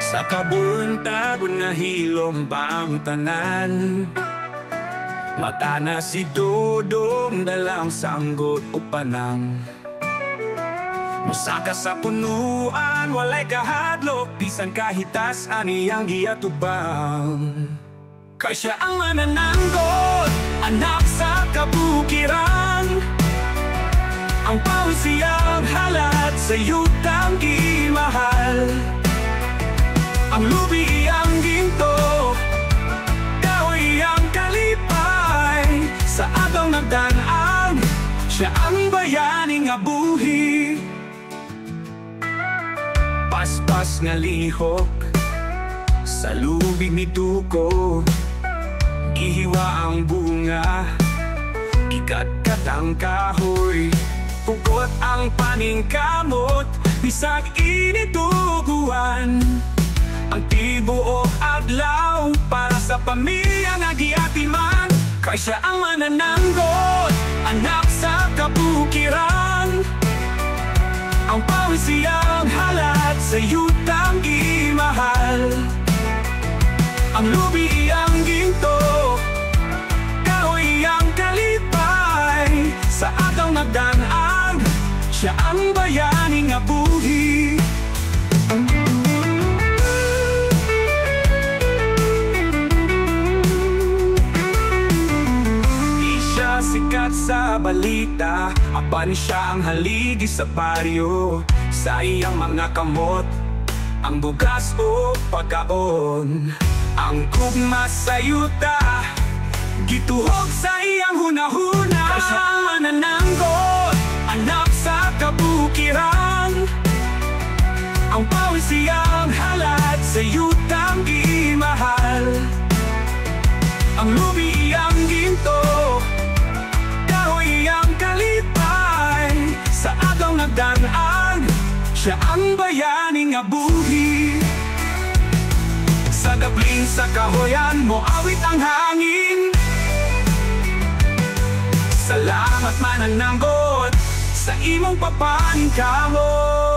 Sa kabuntag nga hilom ba ang tanan? Mata na si Dodong dalang sanggot o panang. Musaka sa punuan, walay kahadlok, bisan kahitas aniyang giyatubang. Kay siya ang manananggot, anak sa kabukiran. Ang pausiyang halat sa yutang gimahal. Ang lubi ang ginto, kahoy ang kalipay. Sa agaw nagdanaan, siya ang bayani nga buhi. Paspas nga lihok, sa lubig ni Tuko. Gihiwa ang bunga, gikat-kat ang kahoy. Pugot ang paningkamot, bisag inituguan. Ang tibuok adlaw para sa pamilya nga giatiman. Kay siya ang manananggot, anak sa kabukiran. Ang pawisiyang halat sa yutang gimahal. Ang lubi ang ginto, kahoy ang kalipay. Sa agaw nagdanaan, siya ang bayani nga buhi. Sikat sa balita, apan siya ang haligi sa baryo. Sa iyang mga kamot, ang bugas o pagkaon. Ang kugma sa yuta, gituhog sa iyang hunahuna. Kay siya ang manananggot, anak sa kabukiran. Ang pawisiyang halat sa yutang gimahal. Ang lubi ang ginto, ang kalipay. Sa agaw nagdanaan, siya ang bayani nga buhi. Sa gabling sa kahoyan mo awit ang hangin. Salamat manananggot sa imong papaningkamot.